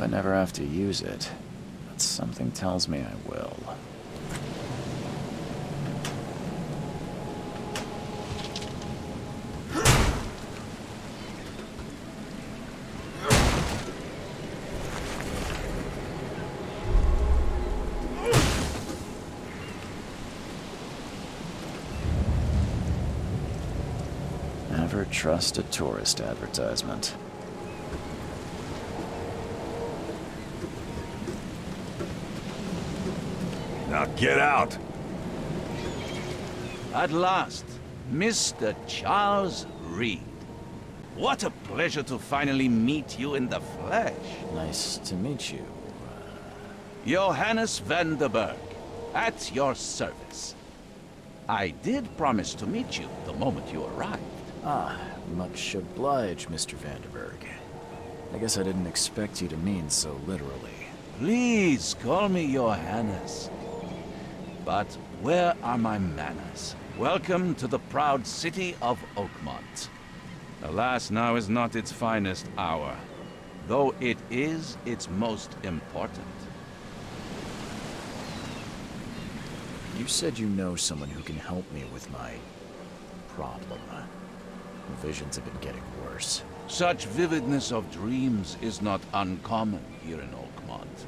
I never have to use it, but something tells me I will. Never trust a tourist advertisement. Now get out! At last, Mr. Charles Reed. What a pleasure to finally meet you in the flesh. Nice to meet you. Johannes van der Berg, at your service. I did promise to meet you the moment you arrived. Ah, much obliged, Mr. van der Berg. I guess I didn't expect you to mean so literally. Please call me Johannes. But where are my manners? Welcome to the proud city of Oakmont. Alas, now is not its finest hour, though it is its most important. You said you know someone who can help me with my problem. The visions have been getting worse. Such vividness of dreams is not uncommon here in Oakmont.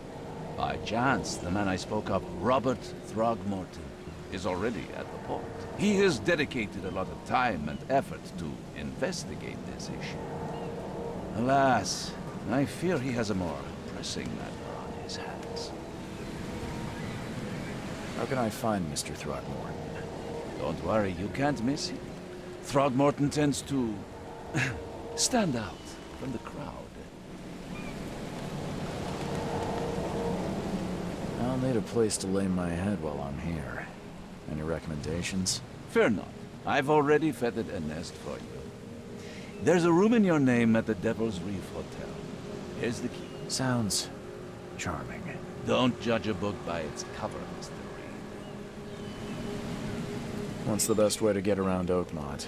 By chance, the man I spoke of, Robert Throgmorton, is already at the port. He has dedicated a lot of time and effort to investigate this issue. Alas, I fear he has a more pressing matter on his hands. How can I find Mr. Throgmorton? Don't worry, you can't miss him. Throgmorton tends to stand out from the crowd. I'll need a place to lay my head while I'm here. Any recommendations? Fear not. I've already fettered a nest for you. There's a room in your name at the Devil's Reef Hotel. Here's the key. Sounds charming. Don't judge a book by its cover, Mr. Reed. What's the best way to get around Oakmont?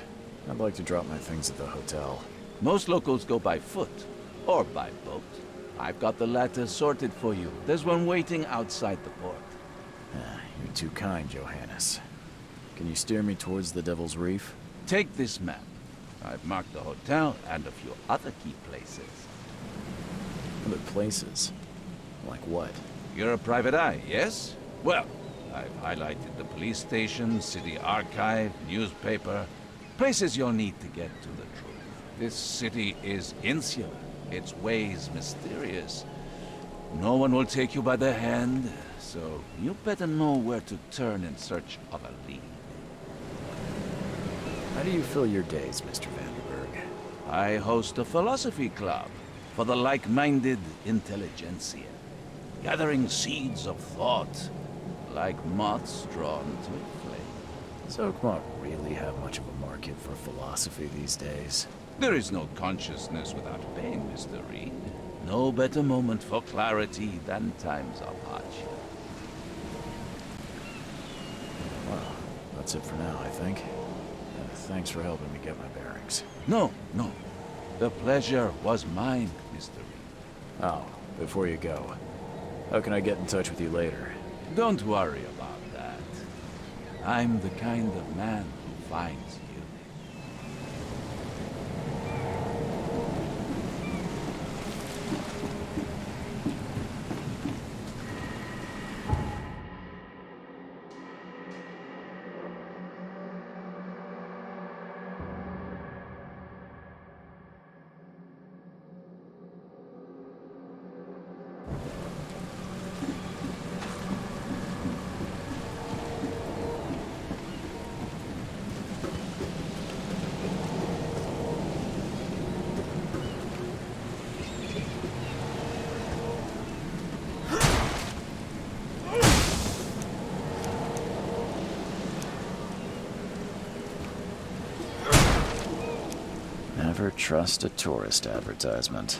I'd like to drop my things at the hotel. Most locals go by foot, or by boat. I've got the latter sorted for you. There's one waiting outside the port. You're too kind, Johannes. Can you steer me towards the Devil's Reef? Take this map. I've marked the hotel and a few other key places. Other places? Like what? You're a private eye, yes? Well, I've highlighted the police station, city archive, newspaper. Places you'll need to get to the truth. This city is insular. Its ways mysterious. No one will take you by the hand, so you better know where to turn in search of a lead. How do you fill your days, Mr. van der Berg? I host a philosophy club for the like-minded intelligentsia, gathering seeds of thought like moths drawn to a flame. Does Oakmont really have much of a market for philosophy these days? There is no consciousness without pain, Mr. Reed. No better moment for clarity than times of hardship. Well, that's it for now, I think. Thanks for helping me get my bearings. No. The pleasure was mine, Mr. Reed. Oh, before you go, how can I get in touch with you later? Don't worry about that. I'm the kind of man who finds you. Never trust a tourist advertisement.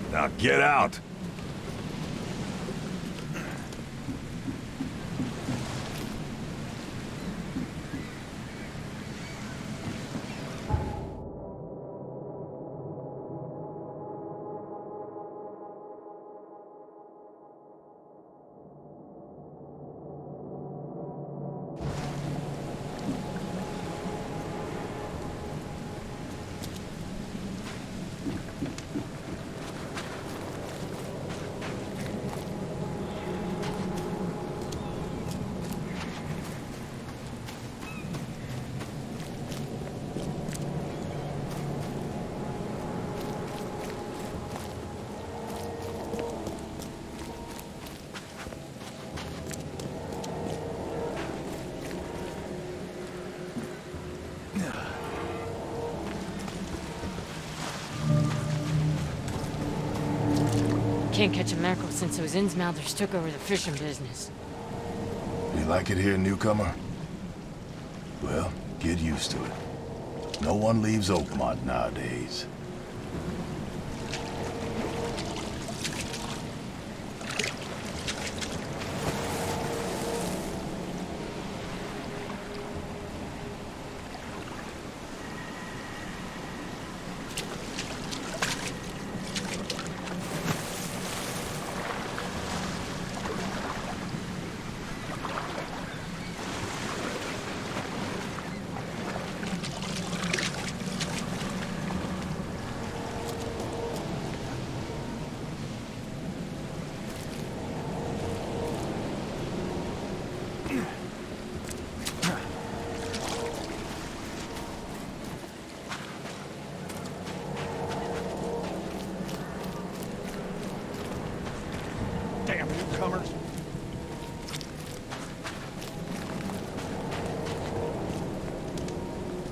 Now get out! Can't catch a mackerel since those Innsmouthers took over the fishing business. You like it here, newcomer? Well, get used to it. No one leaves Oakmont nowadays. Damn newcomers!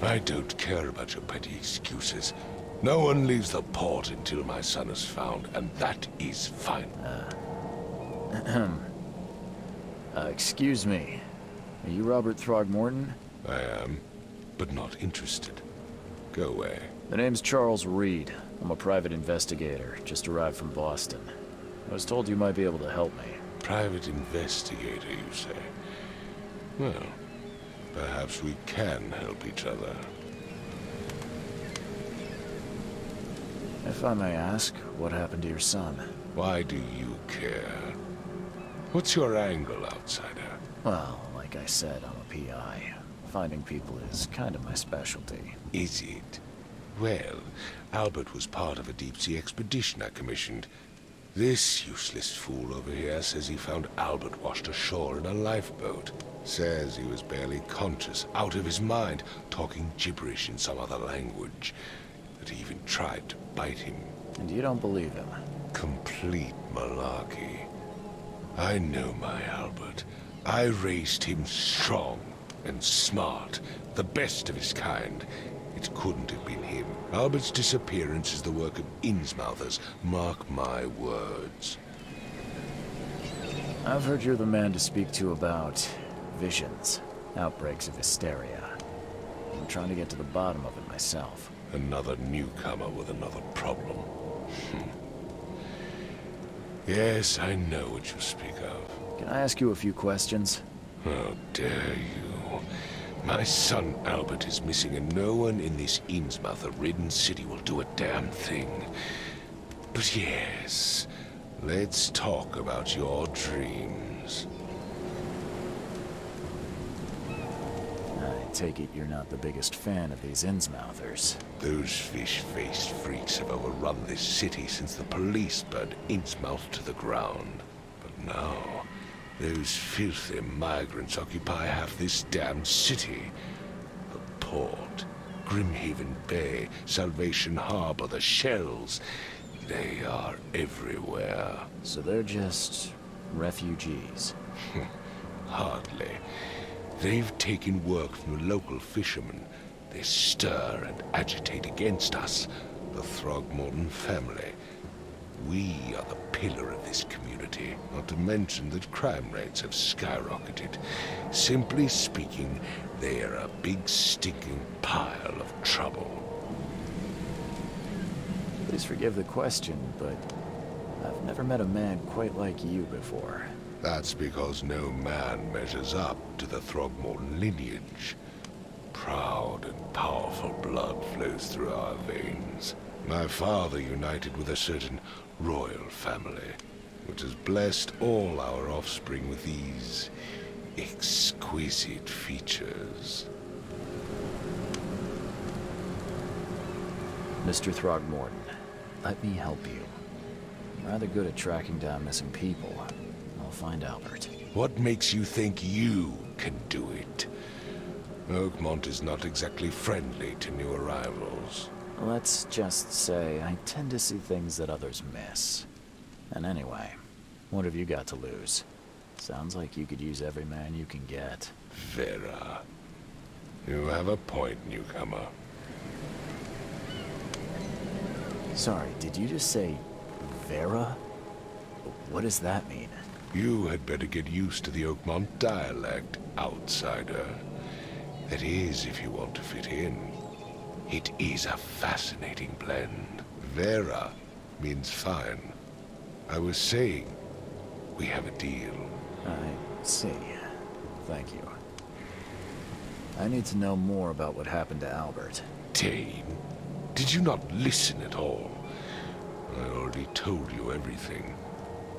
I don't care about your petty excuses. No one leaves the port until my son is found, and that is fine. Excuse me. Are you Robert Throgmorton? I am, but not interested. Go away. The name's Charles Reed. I'm a private investigator, just arrived from Boston. I was told you might be able to help me. Private investigator, you say? Well, perhaps we can help each other. If I may ask, what happened to your son? Why do you care? What's your angle, outsider? Well, like I said, I'm a PI. Finding people is kind of my specialty. Is it? Well, Albert was part of a deep-sea expedition I commissioned. This useless fool over here says he found Albert washed ashore in a lifeboat. Says he was barely conscious, out of his mind, talking gibberish in some other language. That he even tried to bite him. And you don't believe him? Complete malarkey. I know my Albert. I raised him strong and smart, the best of his kind. It couldn't have been him. Albert's disappearance is the work of Innsmouthers. Mark my words. I've heard you're the man to speak to about visions, outbreaks of hysteria. I'm trying to get to the bottom of it myself. Another newcomer with another problem. Yes, I know what you speak of. Can I ask you a few questions? How dare you? My son Albert is missing, and no one in this Innsmouther-ridden city will do a damn thing. But yes, let's talk about your dreams. I take it you're not the biggest fan of these Innsmouthers. Those fish-faced freaks have overrun this city since the police burned Innsmouth to the ground. But now, those filthy migrants occupy half this damned city. The port, Grimhaven Bay, Salvation Harbor, the shells. They are everywhere. So they're just refugees. Hardly. They've taken work from the local fishermen. They stir and agitate against us, the Throgmorton family. We are the pillar of this community, not to mention that crime rates have skyrocketed. Simply speaking, they are a big stinking pile of trouble. Please forgive the question, but I've never met a man quite like you before. That's because no man measures up to the Throgmorton lineage. Proud and powerful blood flows through our veins. My father united with a certain royal family, which has blessed all our offspring with these exquisite features. Mr. Throgmorton, let me help you. I'm rather good at tracking down missing people. I'll find Albert. What makes you think you can do it? Oakmont is not exactly friendly to new arrivals. Let's just say I tend to see things that others miss. And anyway, what have you got to lose? Sounds like you could use every man you can get. Vera. You have a point, newcomer. Sorry, did you just say Vera? What does that mean? You had better get used to the Oakmont dialect, outsider. That is, if you want to fit in. It is a fascinating blend. Vera means fine. I was saying, we have a deal. I see. Thank you. I need to know more about what happened to Albert. Dane, did you not listen at all? I already told you everything.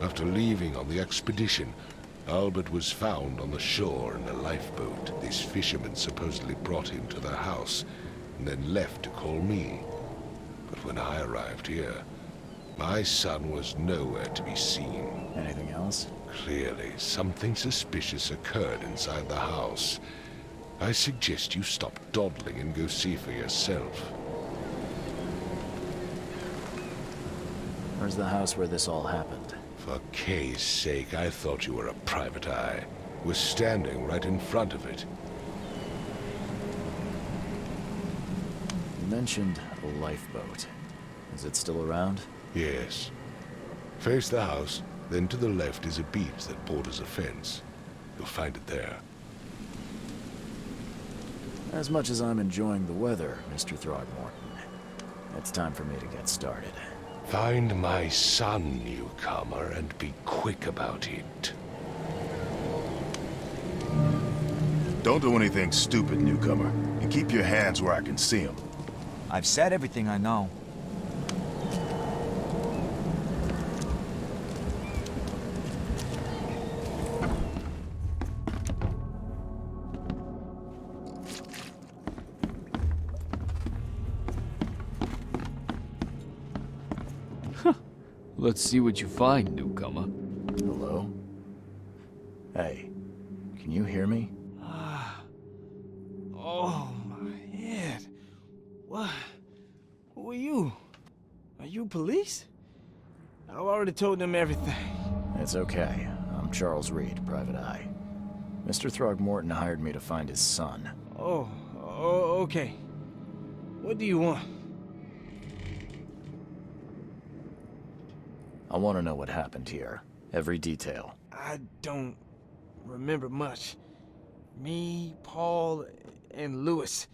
After leaving on the expedition, Albert was found on the shore in a lifeboat. This fisherman supposedly brought him to the house, and then left to call me. But when I arrived here, my son was nowhere to be seen. Anything else? Clearly, something suspicious occurred inside the house. I suggest you stop dawdling and go see for yourself. Where's the house where this all happened? For Kay's sake, I thought you were a private eye. We're standing right in front of it. You mentioned a lifeboat. Is it still around? Yes. Face the house, then to the left is a beach that borders a fence. You'll find it there. As much as I'm enjoying the weather, Mr. Throgmorton, it's time for me to get started. Find my son, newcomer, and be quick about it. Don't do anything stupid, newcomer. And keep your hands where I can see them. I've said everything I know. Let's see what you find, newcomer. Hello? Hey, can you hear me? Oh, my head. What? Who are you? Are you police? I've already told them everything. It's okay. I'm Charles Reed, Private Eye. Mr. Throgmorton hired me to find his son. Oh, okay. What do you want? I want to know what happened here. Every detail. I don't remember much. Me, Paul, and Lewis.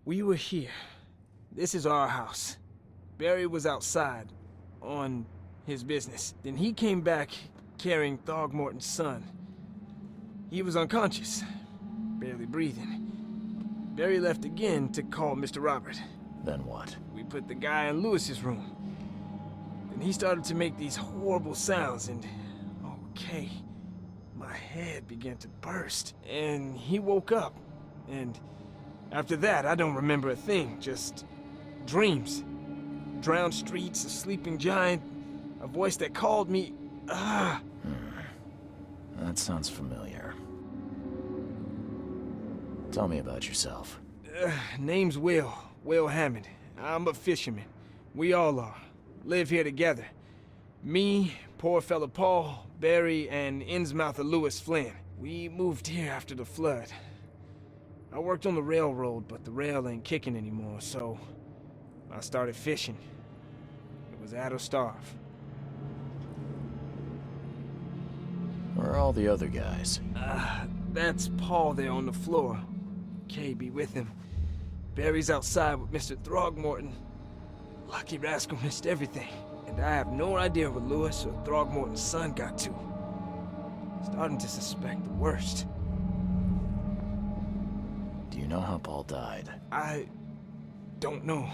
We were here. This is our house. Barry was outside, on his business. Then he came back carrying Throgmorton's son. He was unconscious, barely breathing. Barry left again to call Mr. Robert. Then what? We put the guy in Lewis's room. Then he started to make these horrible sounds and... okay. My head began to burst, and he woke up. And after that, I don't remember a thing, just dreams. Drowned streets, a sleeping giant, a voice that called me. That sounds familiar. Tell me about yourself. Name's Will Hammond. I'm a fisherman. We all are. Live here together. Me, poor fella Paul, Barry, and Innsmouther Lewis Flynn. We moved here after the flood. I worked on the railroad, but the rail ain't kicking anymore, so I started fishing. It was out of starve. Where are all the other guys? That's Paul there on the floor. Kay be with him. Barry's outside with Mr. Throgmorton. Lucky rascal missed everything. And I have no idea where Lewis or Throgmorton's son got to. Starting to suspect the worst. Do you know how Paul died? I don't know.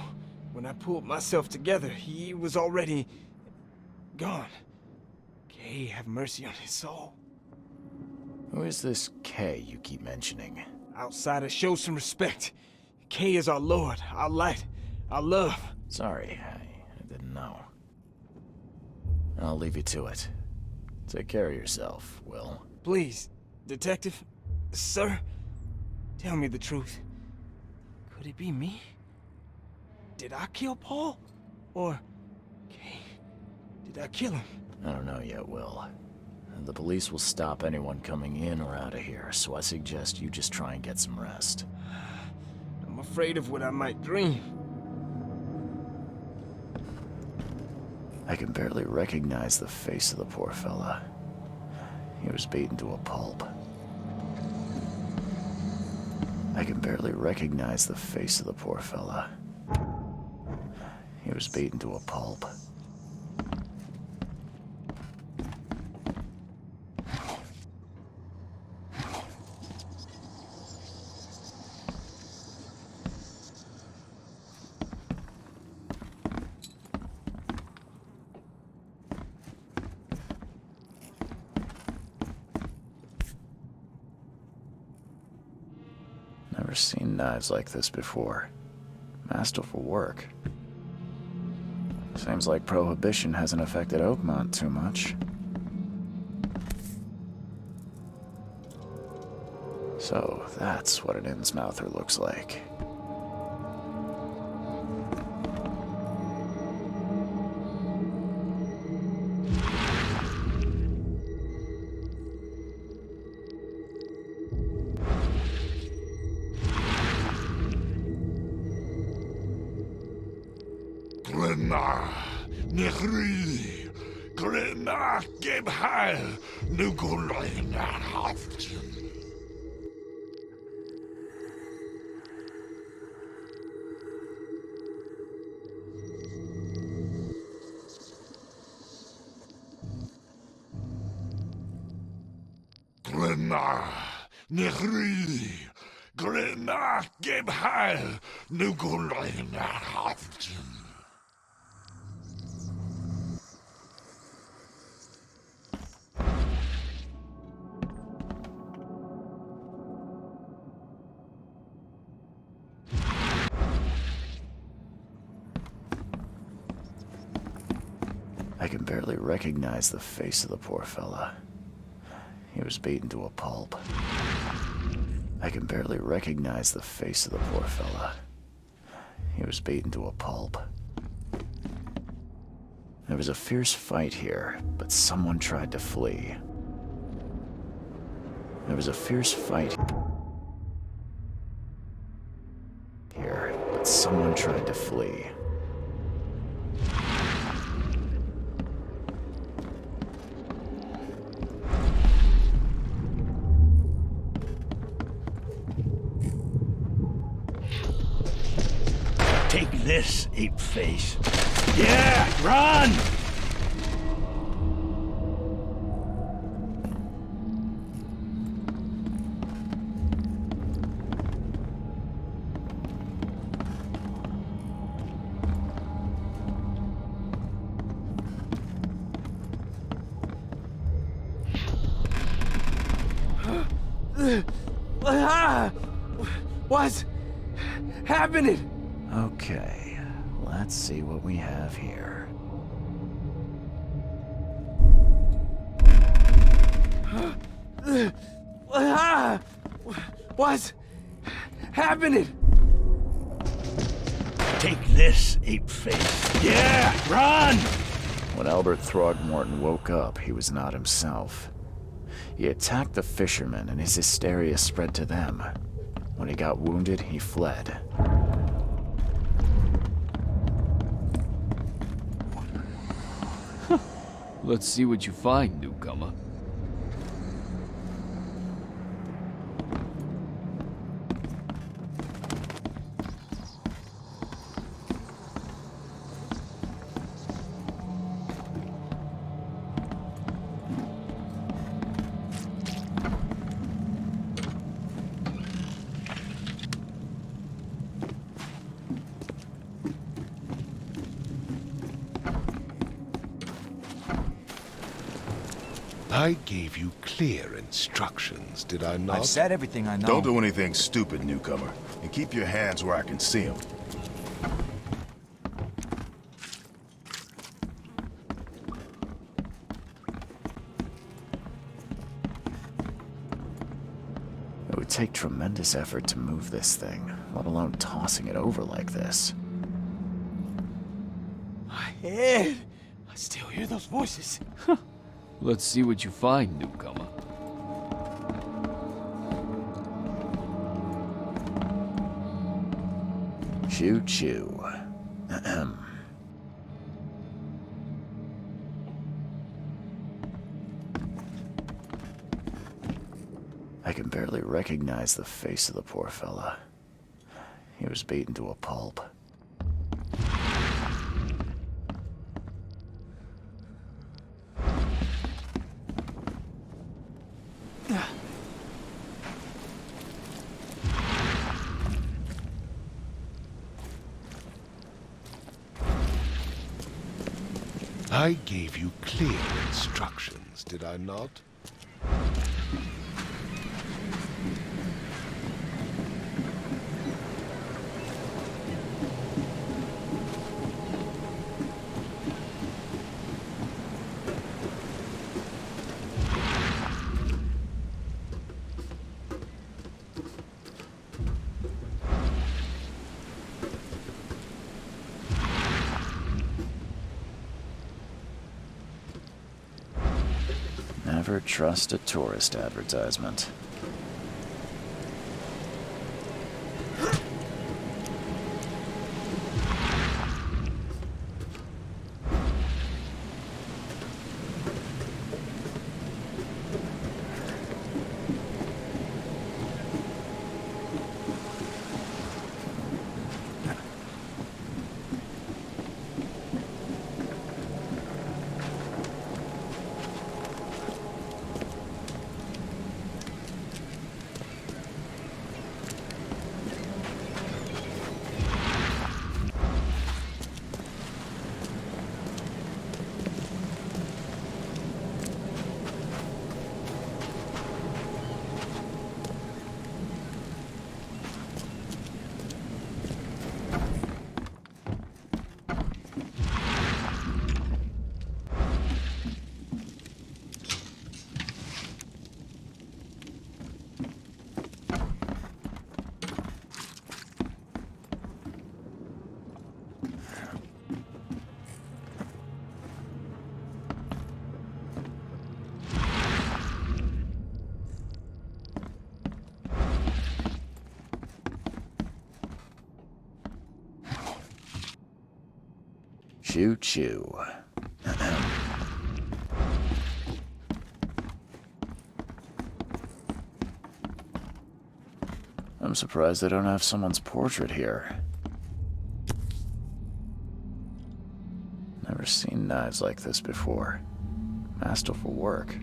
When I pulled myself together, he was already gone. Kay have mercy on his soul. Who is this K you keep mentioning? Outsiders, show some respect. Kay is our lord, our light, our love. Sorry, I didn't know. I'll leave you to it. Take care of yourself, Will. Please, detective, sir, tell me the truth. Could it be me? Did I kill Paul? Or, Kay, did I kill him? I don't know yet, Will. The police will stop anyone coming in or out of here, so I suggest you just try and get some rest. I'm afraid of what I might dream. I can barely recognize the face of the poor fella. He was beaten to a pulp. I can barely recognize the face of the poor fella. He was beaten to a pulp. Never seen knives like this before. Masterful work. Seems like Prohibition hasn't affected Oakmont too much. So that's what an Innsmouther looks like. Glenna, Nechri, Glenna, Gebhal, Nugulain, Haftin. Glenna, Nechri, Glenna, Gebhal, Nugulain, Haftin. I can barely recognize the face of the poor fella. He was beaten to a pulp. I can barely recognize the face of the poor fella. He was beaten to a pulp. There was a fierce fight here, but someone tried to flee. There was a fierce fight here, but someone tried to flee. Take this, ape face. Yeah, run! What's happening? Okay, let's see what we have here. What's happening? Take this, ape face. Yeah, run! When Albert Throgmorton woke up, he was not himself. He attacked the fishermen, and his hysteria spread to them. When he got wounded, he fled. Let's see what you find, newcomer. I gave you clear instructions, did I not? I've said everything I know. Don't do anything stupid, newcomer. And keep your hands where I can see them. It would take tremendous effort to move this thing, let alone tossing it over like this. My head. I still hear those voices. Let's see what you find, newcomer. Choo choo. Ahem. I can barely recognize the face of the poor fella. He was beaten to a pulp. I gave you clear instructions, did I not? Never trust a tourist advertisement. Choo-choo. I'm surprised they don't have someone's portrait here. Never seen knives like this before. Masterful work.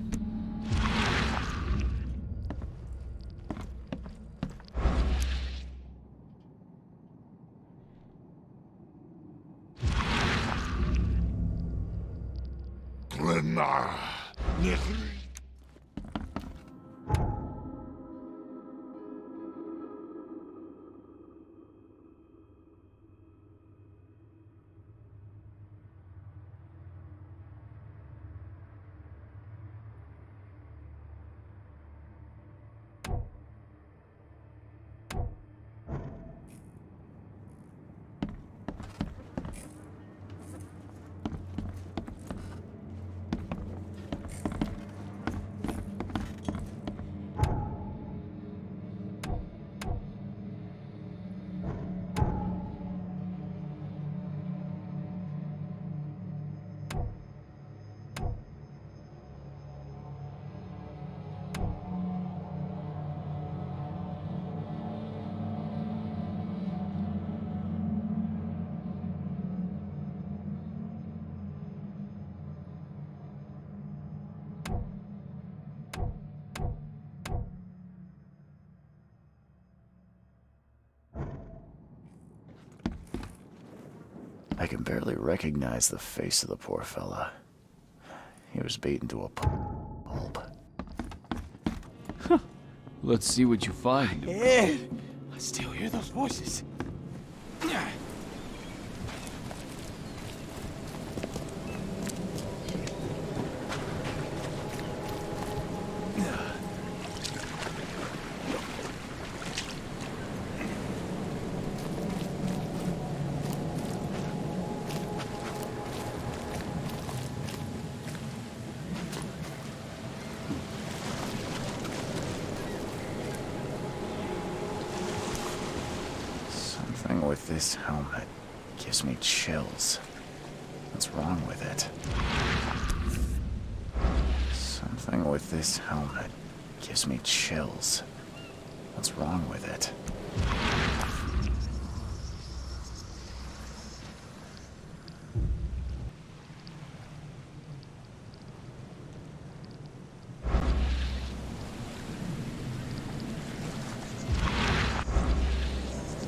I can barely recognize the face of the poor fella. He was beaten to a pulp. Let's see what you find, newcomer. Ed! I still hear those voices. Something with this helmet gives me chills. What's wrong with it? Something with this helmet gives me chills. What's wrong with it?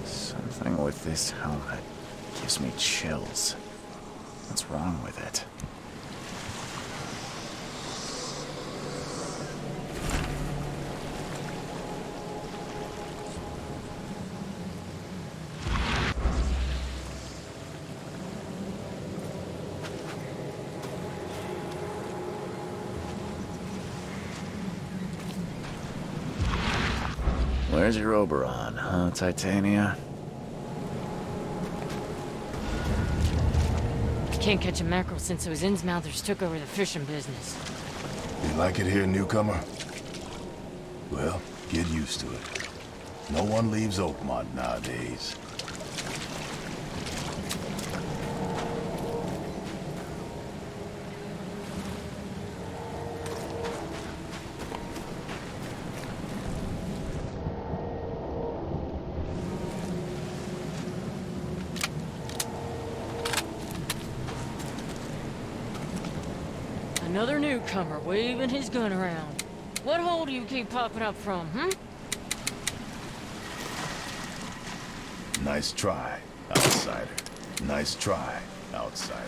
Something with this helmet gives me chills. What's wrong with it? Where's your Oberon, huh, Titania? Can't catch a mackerel since those Innsmouthers took over the fishing business. You like it here, newcomer? Well, get used to it. No one leaves Oakmont nowadays. Another newcomer waving his gun around. What hole do you keep popping up from, hmm? Nice try, outsider. Nice try, outsider.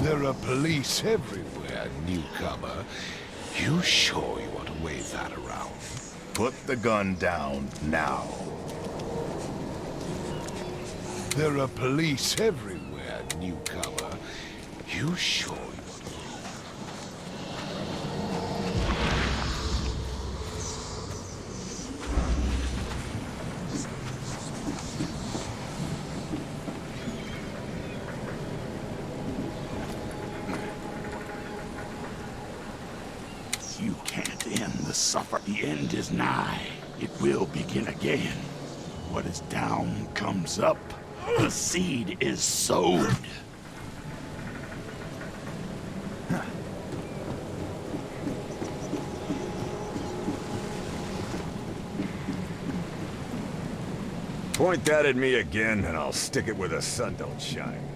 There are police everywhere, newcomer. You sure you want to wave that around? Put the gun down now. There are police everywhere, newcomer. You sure you want to... man, the suffer. The end is nigh. It will begin again. What is down comes up. The seed is sowed. Point that at me again, and I'll stick it where the sun don't shine.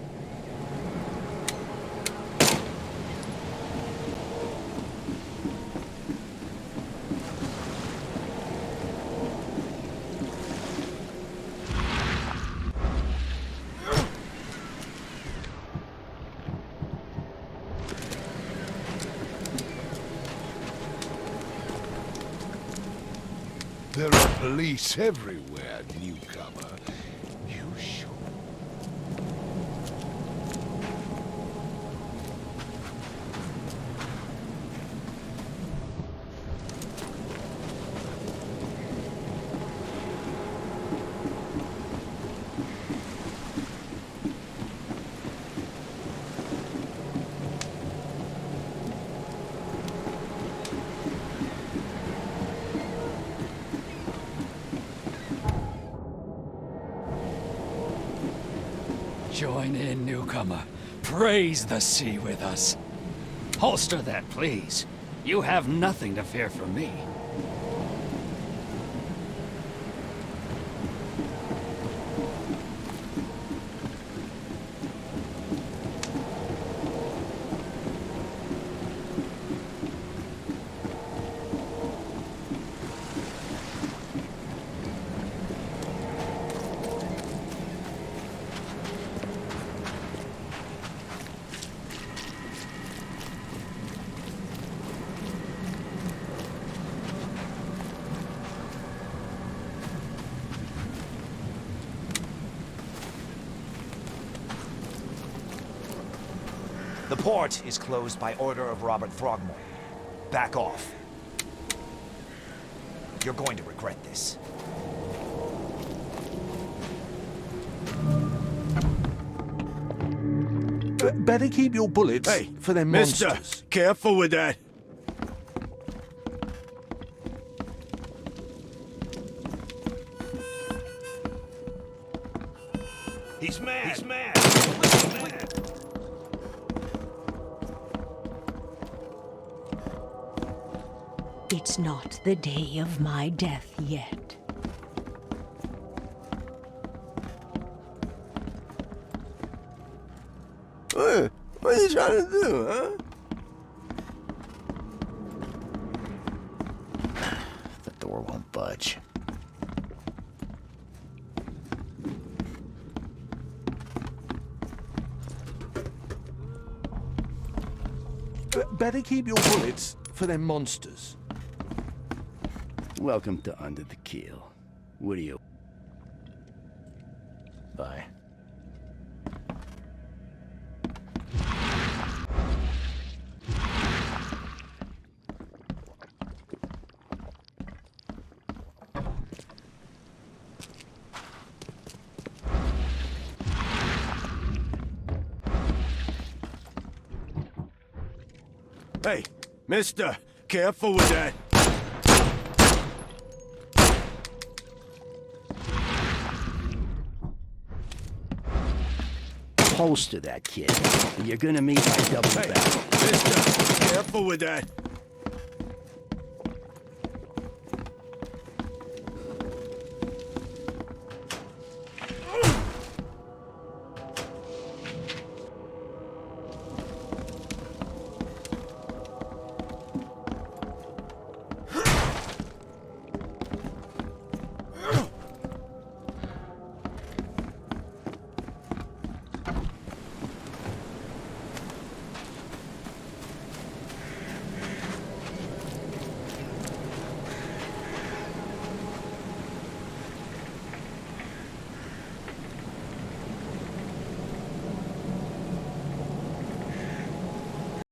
There are police everywhere, newcomer. You should. Join in, newcomer. Praise the sea with us. Holster that, please. You have nothing to fear from me. The port is closed by order of Robert Throgmorton. Back off. You're going to regret this. Better keep your bullets for them Mister, monsters. careful with that. He's mad. He's mad. He's mad. It's not the day of my death yet. What are you trying to do, huh? The door won't budge. Better keep your bullets for them monsters. Welcome to Under the Keel. What do you... Bye. Hey, mister, careful with that. Holster that, kid. You're gonna meet my double back. Mister, careful with that.